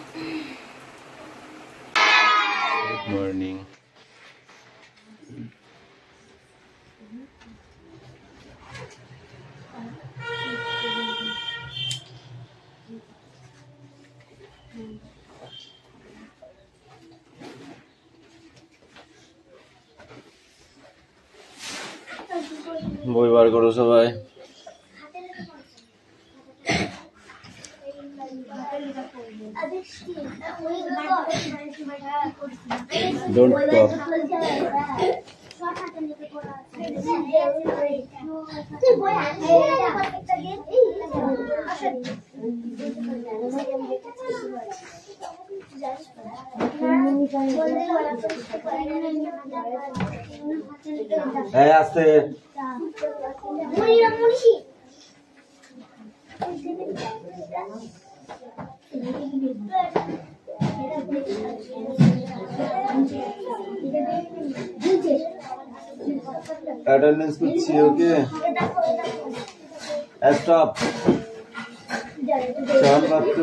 Good morning. বই বার করো সবাই। Don't talk. Hey, aste. Attendance করছি ওকে স্টপ চান পাত্র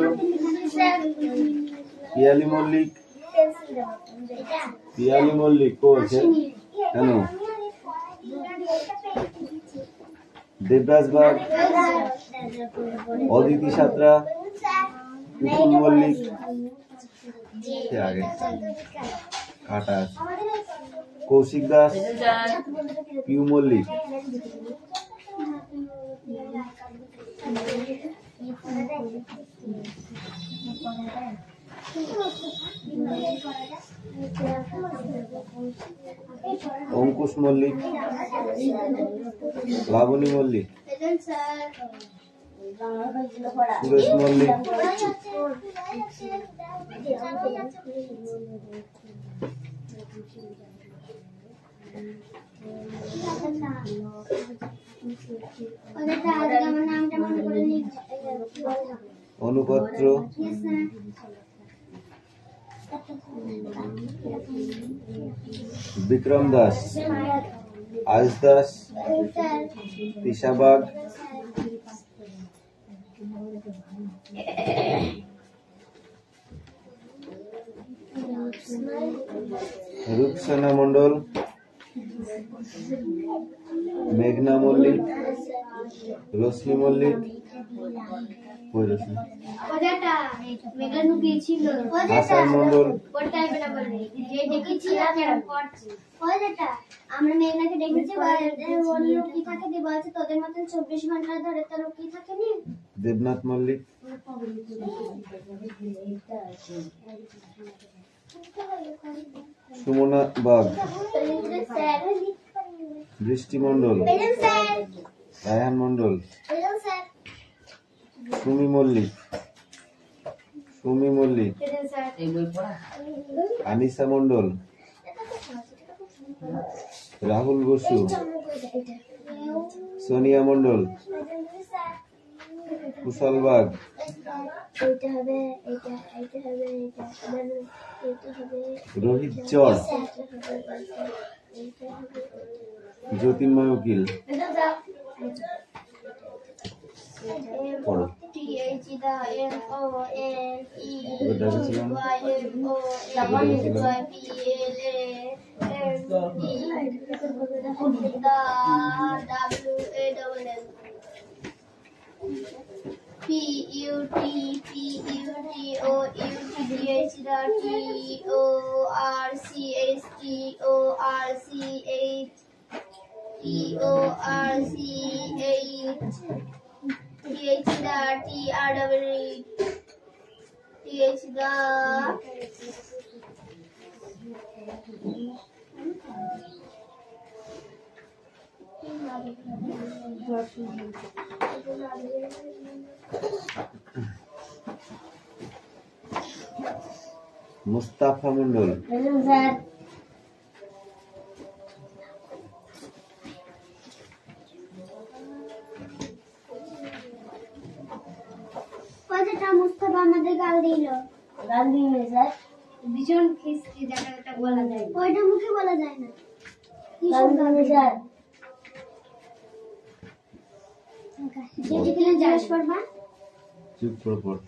পিয়ালি মল্লিক কোছে কেন দেবদাস বাগ অদিতি সাত্রা পুতুল মল্লিক কে আগে কাটা কৌশিক দাস পিউ মল্লিক অঙ্কুশ মল্লিক লাবণী মল্লিক সুরেশ মল্লিক অনুপত্র বিক্রম দাস আজ দাস তিশাবাগ রূপসানা মন্ডল মেঘনা মল্লিক রশ্মি মল্লিক হাসান মন্ডল আমরা মেঘনাকে দেখেছি কি থাকে বলছে তোদের মতন 24 ঘন্টা ধরে তোর কি থাকে নি দেবনাথ মল্লিক সুমনা বাগ বৃষ্টি মন্ডল রায়হান মন্ডল সুমি মল্লিক আনিসা মন্ডল রাহুল বসু সোনিয়া মন্ডল কুশল বাগ রোহিত চর জ্যোতির্ময় উকিল পড়ো মুস্তাফা মন্ডল মুস্তাফা আমাদের গাল দিল স্যার ভীষণ খিস্তি জায়গাটা বলা যায় ওইটা মুখে বলা যায় না কি শুনবে স্যার যেটা কিনা জিজ্ঞেস করবা চুপ করে পড়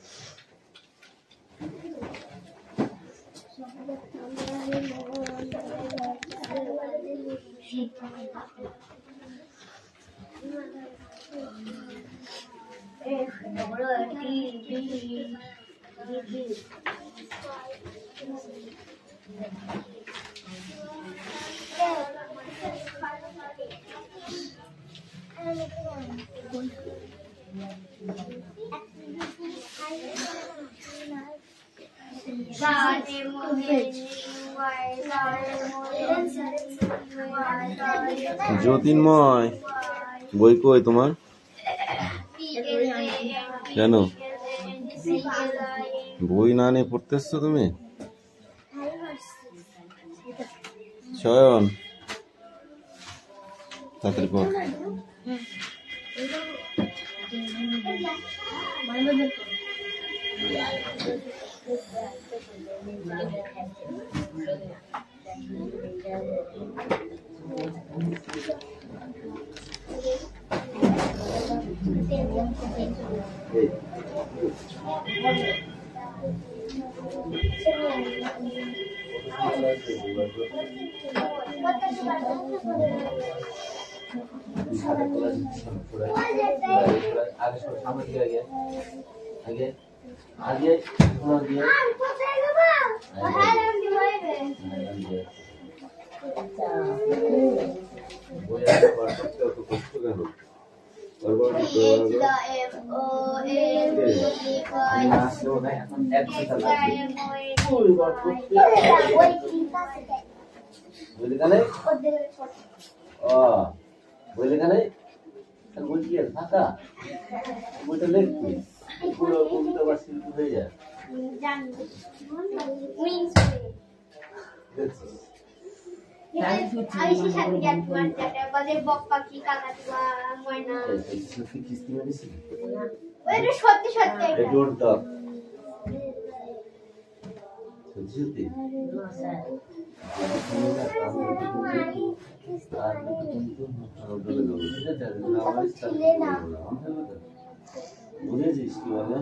জ্যোতির্ময় বই কই তোমার? কেন বই না নিয়ে পড়তেছো তুমি? শয়ন তাড়াতাড়ি পড়। বুঝেছিস কি বলে?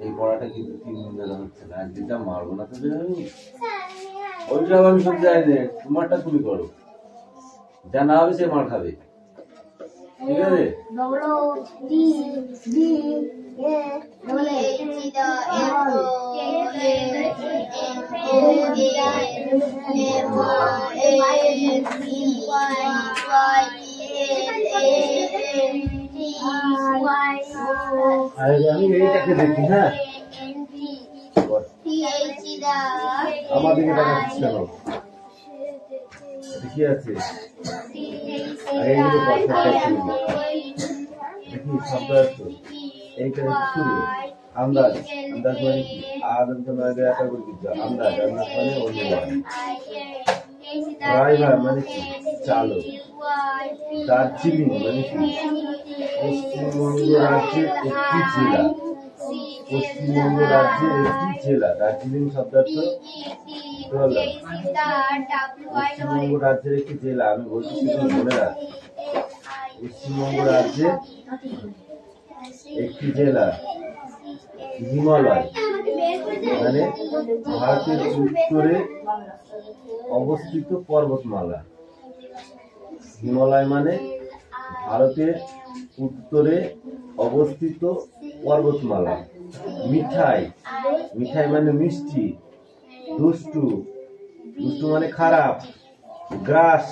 এই পড়াটা কিন্তু 3 দিন ধরে হচ্ছে না, আজকে যা মারবো না তোদের আমি। ওইসব আমি সব জানি না, তোমারটা তুমি করো, যা না হবে সে মার খাবে, ঠিক আছে? আমি এইটাকে দেখি, হ্যাঁ আমার দিকে দেখাচ্ছিস কেন? কি আছে দেখি শব্দ আছে, এইটা শুরু আন্দাজ, আন্দাজ মানে কি? আন্দাজ, আন্দাজ মানে অনুমান। ড্রাইভার মানে কি? চালক। দার্জিলিং মানে কি? পশ্চিমবঙ্গ রাজ্যের একটি জেলা। পশ্চিমবঙ্গ রাজ্যের একটি জেলা। দার্জিলিং শব্দার্থ পশ্চিমবঙ্গ রাজ্যের একটি জেলা। আমি বলছি সেটা মনে রাখ, পশ্চিমবঙ্গ রাজ্যের একটি জেলা। হিমালয় মানে ভারতের উত্তরে অবস্থিত পর্বতমালা। হিমালয় মানে ভারতের উত্তরে অবস্থিত পর্বতমালা। মিঠাই, মিঠাই মানে মিষ্টি। দুষ্টু, দুষ্টু মানে খারাপ। গ্রাস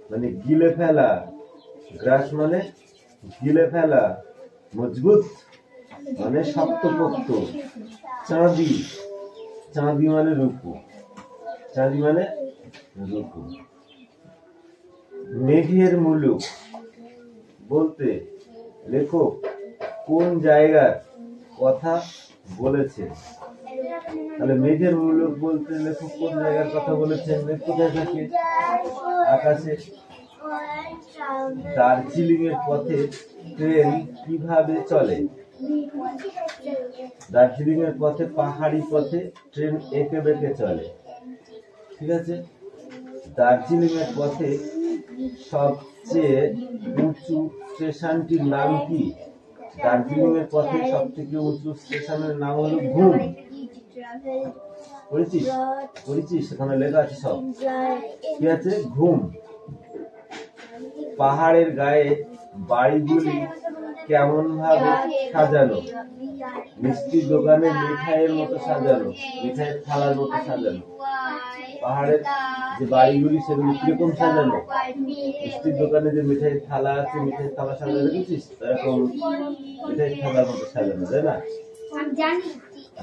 মানে গিলে ফেলা, গ্রাস মানে গিলে ফেলা। মজবুত মানে শক্তপোক্ত। চাঁদি, চাঁদি মানে রূপো, চাঁদি মানে রূপো। মেঘের মুলুক বলতে লেখক কোন জায়গার কথা বলেছেন? তাহলে মেঘের মুলুক বলতে লেখক কোন জায়গার কথা বলেছেন? কোথায় থাকে? আকাশে। দার্জিলিং এর পথে ট্রেন কিভাবে চলে? দার্জিলিং এর পথে, পাহাড়ি পথে ট্রেন এঁকে বেঁকে চলে, ঠিক আছে? দার্জিলিং এর পথে সবচেয়ে উঁচু স্টেশনটির নাম কি? দার্জিলিং এর পথে সব থেকে উঁচু স্টেশনের নাম হলো ঘুম। পড়েছিস সেখানে লেখা আছে সব কি আছে ঘুম। পাহাড়ের গায়ে বাড়িগুলি কেমন ভাবে সাজানো, মিষ্টির দোকানে মিঠাইয়ের মতো সাজানো, মিঠাইয়ের থালার মতো সাজানো। পাহাড়ের যে বাড়িগুলি সেগুলি কিরকম সাজানো, মিষ্টির দোকানে যে মিঠাইয়ের থালা আছে, মিঠাইয়ের থালা সাজানো দেখেছিস এরকম মিঠাইয়ের থালার মতো সাজানো, তাই না?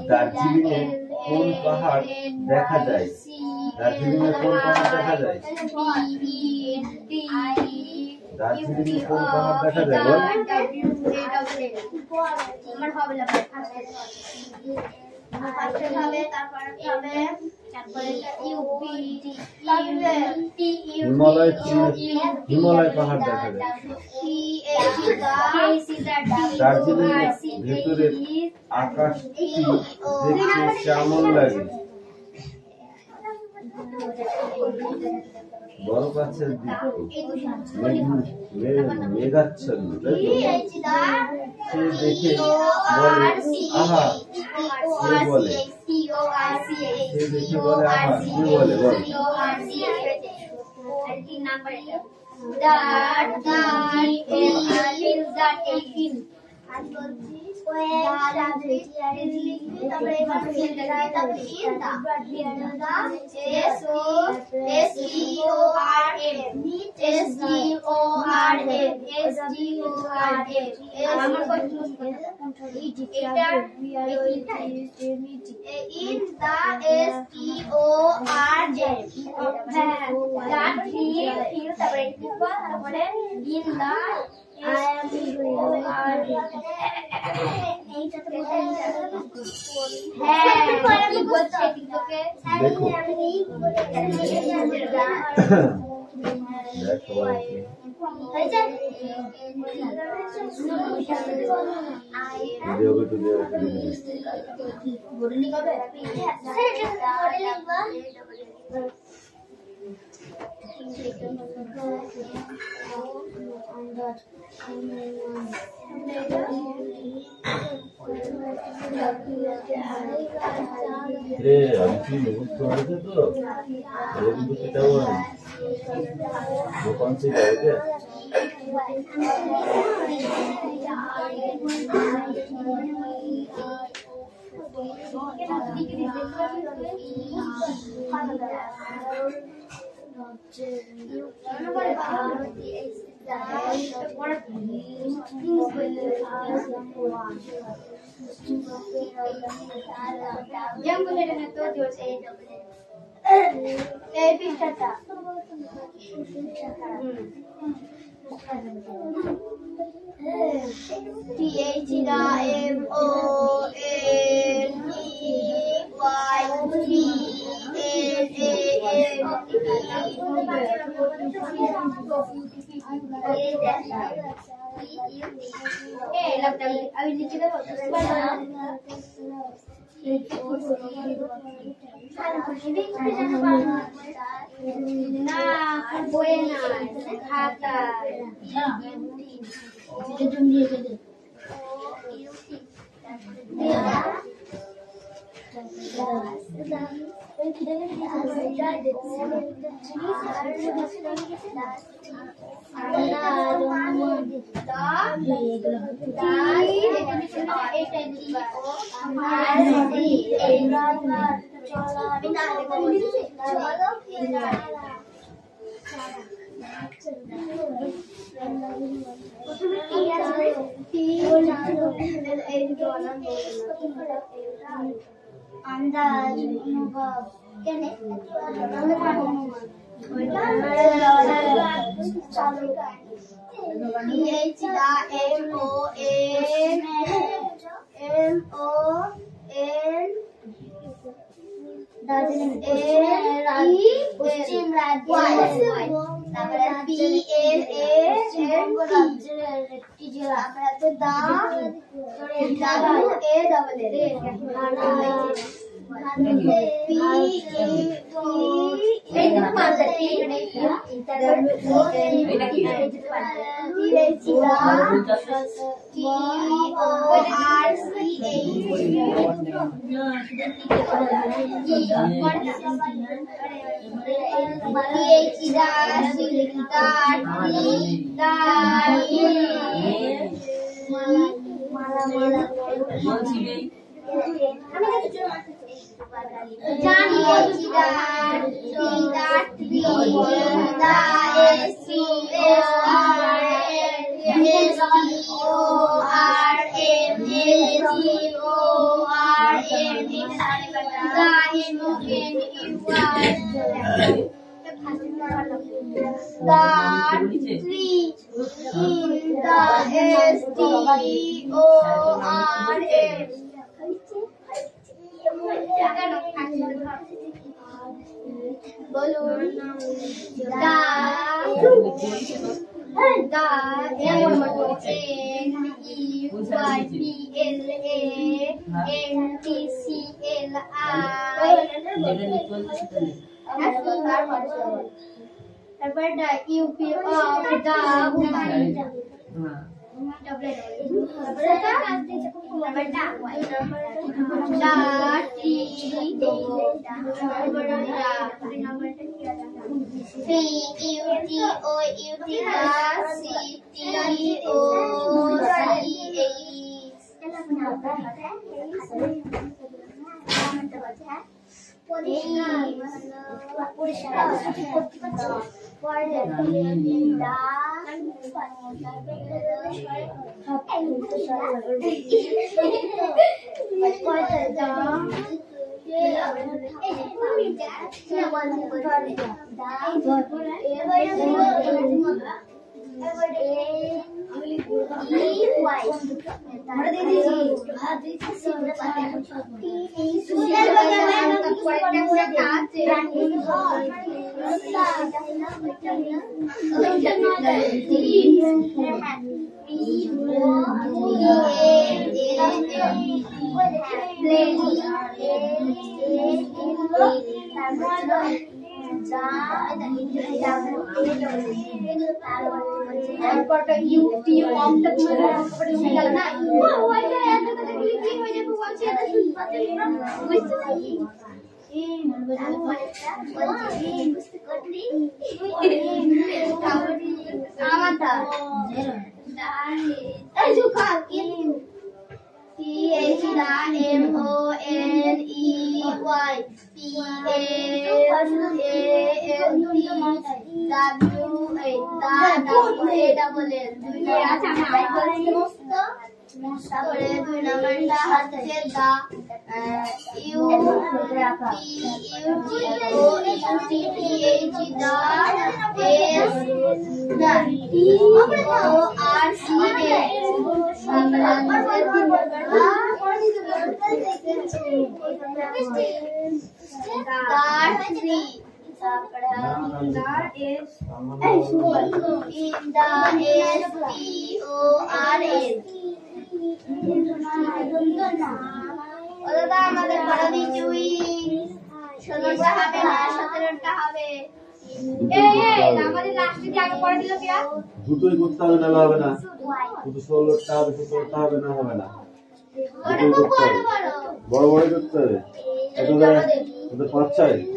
দার্জিলিং এ কোন পাহাড় দেখা যায়? দার্জিলিং এ কোন পাহাড় দেখা যায়? দার্জিলিং এ কোন পাহাড় দেখা যায় বল? হিমালয় পাহাড় দেখা যায়। দার্জিলিং এর ভেতরের আকাশটি দেখতে কেমন লাগে? বরফ আছে মেঘাচ্ছন্ন, সে দেখে বলে আহা, সে বলে আহা, সে বলে বল দেখো আমি কি মুখস্থ হয়েছে তো কিন্তু সেটাও দোকান থেকে হয়েছে। अंदाज দুটোই করতে হবে, না হবে না, শুধু 16টা হবে, 17টা হবে না, হবে না, বড় বড় করতে হবে। ওদের 5-6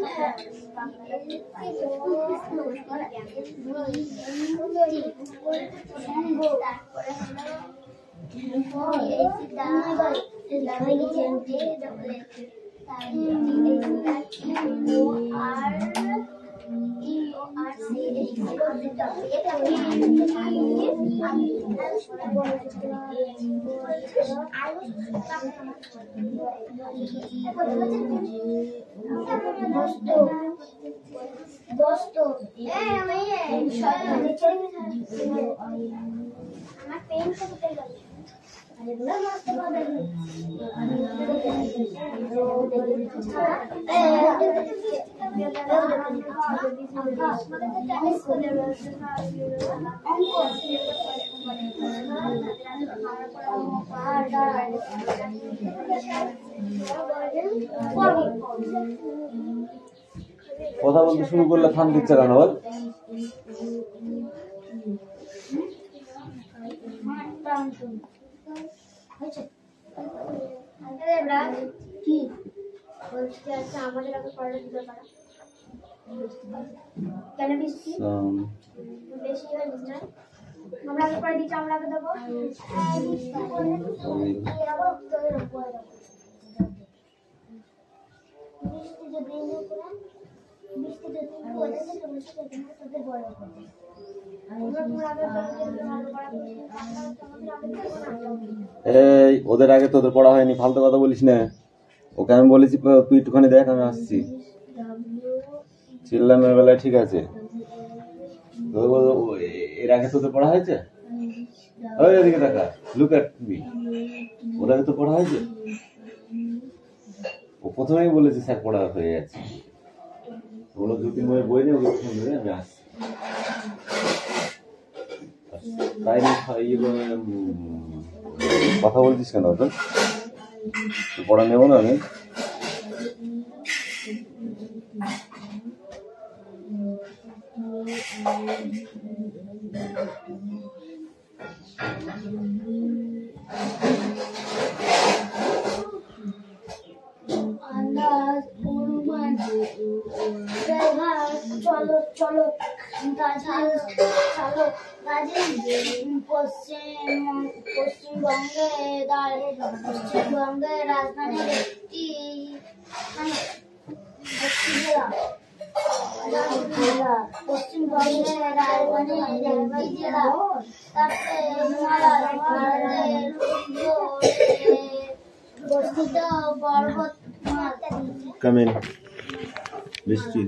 Gracias. কথা বলতে শুরু করলে ফান দিচ্ছে কেন বল? আমাদের আগে পড়া দিতে পারো কেন বৃষ্টি বেশি হয় মিস্টার আমরা আগে পড়ে দিচ্ছি আমরা আগে দেবো বৃষ্টি যদি তোদের বড় হবে এই ওদের আগে তোদের পড়া হয়নি, ফালতু কথা বলিস না। ওকে আমি বলেছি তুই একটুখানি দেখ, আমি আসছি। চিল্লানোর বেলায় ঠিক আছে, এর আগে তোদের পড়া হয়েছে? ওই এদিকে দেখা, লুক এট মি। ওর আগে তো পড়া হয়েছে। ও প্রথমেই বলেছে স্যার পড়া হয়ে যাচ্ছে। ওগুলো 2-3 বই বই নিয়ে ওগুলো শুনবে, আমি আসছি। তাই কথা বলছিস কেন? তো পড়া নেবো না আমি। চলো চলো চলো পশ্চিমবঙ্গের রাজধানীর একটি পশ্চিমবঙ্গের রাজধানীর জেলা তাতে অবস্থিত পর্বত কামিন বৃষ্টি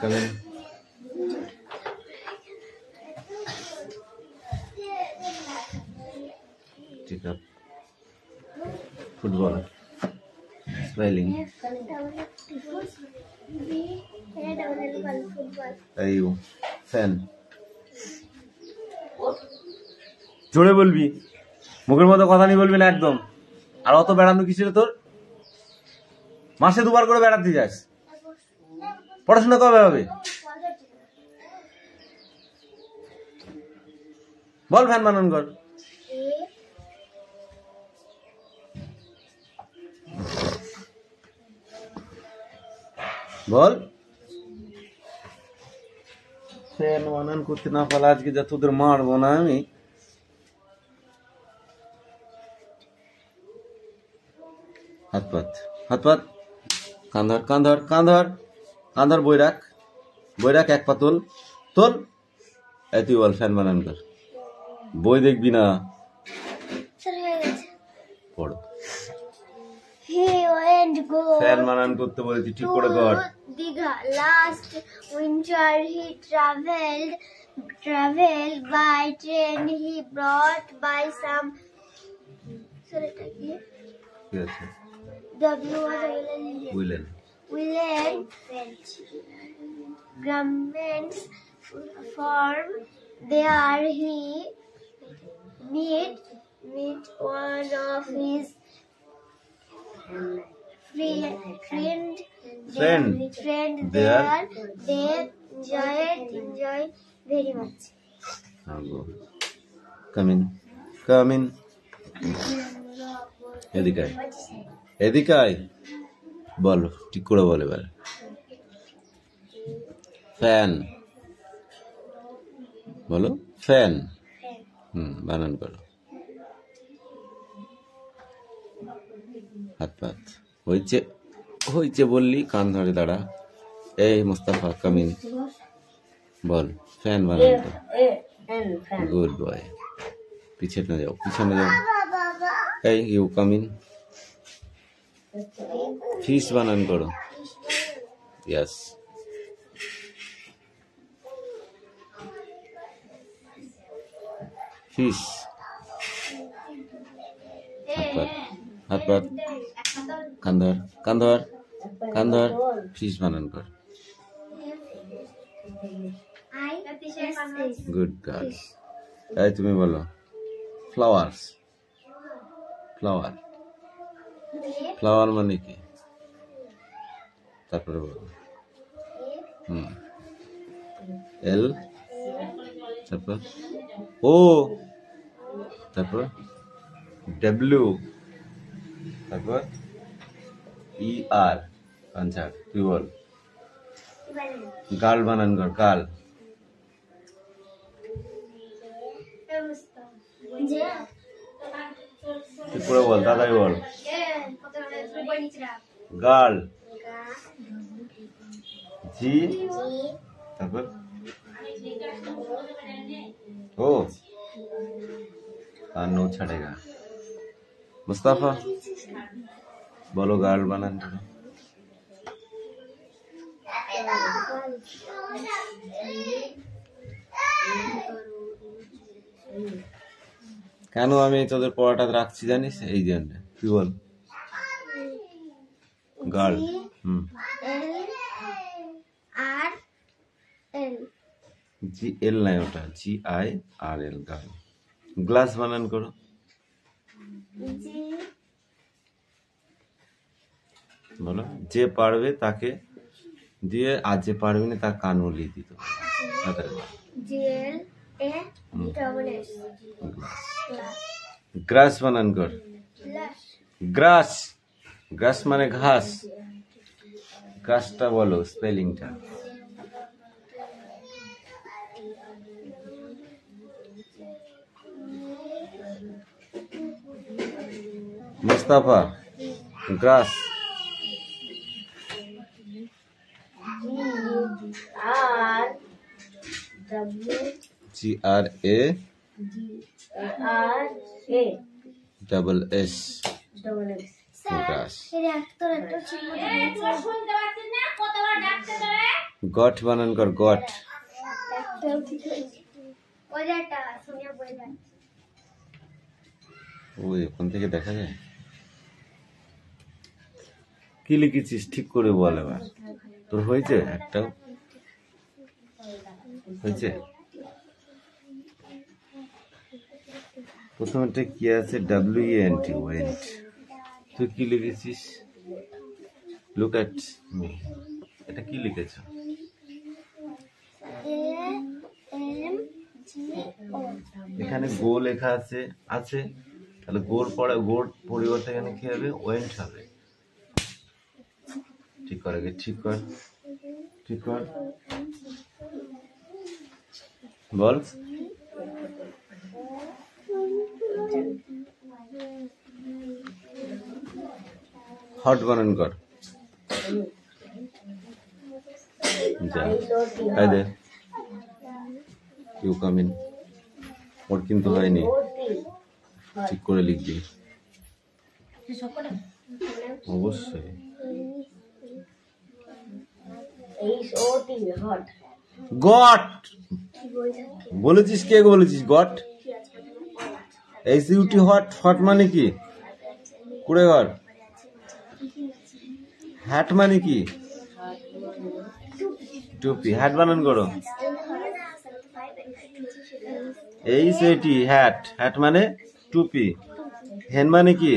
কামিন ঠিক আছে। Football spelling IU fan. জোরে বলবি, মুখের মধ্যে কথা নিয়ে বলবি না একদম। আর অত বেড়ানো কি ছিল তোর? মাসে 2বার করে বেড়াতে যাস, পড়াশোনা কবে হবে? বল ফ্যান বানান কর। বল ফ্যান বানান করতে না পারলে আজকে যা তোদের মারবো না আমি। হাত পাত হাত পাত, কান ধর কান ধর কান ধর কান ধর, বই রাখ বই রাখ, এক পা তোল তোল। এই তুই বল ফ্যান বানান কর। বই দেখবি না, পড়। ফ্যান বানান করতে বলেছি, ঠিক করে কর। Digha. Last winter he traveled by train. He brought by some woolen garments from there. He meet one of his friend there. They enjoy very much. Come in এদিকে আয় বল, ঠিক করে বল এবার। ফ্যান বলো, ফ্যান। বানান করো। হাত পাত হয়েছে বললি, কান ধরে দাঁড়া। এই মুস্তাফা কামিন, বল ফ্যান বানান করো। গুড বয়, পিছনে যাও পিছনে যাও। এই ইউ কামিন, ফিশ বানান করো। ইয়েস, ফিশ হাত পাত কান ধর ফিশ বানান কর গুড গার্ল তাই তুমি বলো ফ্লাওয়ার মানে কি তারপরে বলো এল তারপর ও তারপর ডব্লিউ তারপর ই আর আনসার তুই বল গার্ল বানান কর গার্ল তুই পুরো বল দাদাই বল গার্ল জি তারপর ओ नो छड़ेगा मुस्ताफा बोलो गार्ल बनान करो কেন আমি তোদের পড়াটা রাখছি জানিস এই জন্য তুই বল গার্ল জি এল নাই ওটা GIRL গার্ল গ্লাস বানান করো বলো যে পারবে তাকে দিয়ে আর যে পারবে না তার কান উলিয়ে দিত গ্রাস বানান কর গ্রাস মানে ঘাস ঘাসটা বলো স্পেলিংটা मुस्ताफा ग्रास GRASS গ্রাস গট বানান কর গট ওই ওখান থেকে দেখা যায় কি লিখেছিস ঠিক করে বল এবার তোর হয়েছে একটা হয়েছে প্রথমে কি আছে WENT ওয়েন্ট তুই কি লিখেছিস লুক এট মি এটা কি লিখেছ এখানে গো লেখা আছে তাহলে গোর পরিবর্তে এখানে কি হবে ওয়েন্ট হবে ঠিক কর আগে ঠিক কর বল হট বানান কর যা তাই দে ইউ কাম ইন ওর কিন্তু হয়নি ঠিক করে লিখবি অবশ্যই গট বলেছিস কে বলেছিস গট HUT হট মানে কি কুড়ে ঘর হ্যাট মানে কি টুপি হ্যাট বানান করো HAT হ্যাট মানে টুপি হেন মানে কি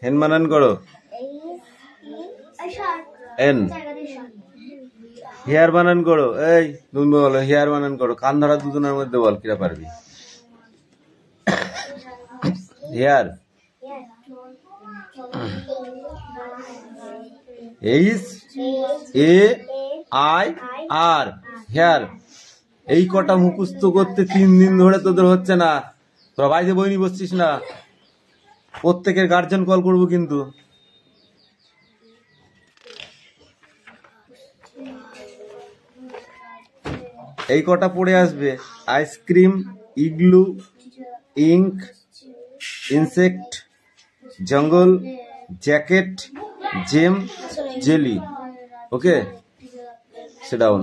হেন বানান করো এন হেয়ার বানান করো এই তুমি বলো হেয়ার বানান করো কান ধরা দুজনের মধ্যে বল কিরা পারবি হেয়ার HAIR হেয়ার এই কটা মুখস্থ করতে 3 দিন ধরে তোদের হচ্ছে না তোরা বাইরে বই নিয়ে বসছিস না প্রত্যেকের গার্জেন কল করবো কিন্তু এই কটা পড়ে আসবে ice cream igloo ink insect jungle jacket gem jelly okay sit down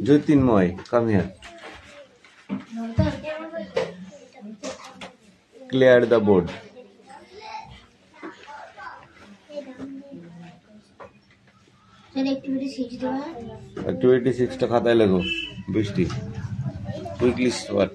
Jyotirmoy come here clear the board. Activity 6 টা খাতায় লেখো। বৃষ্টি, quickly start.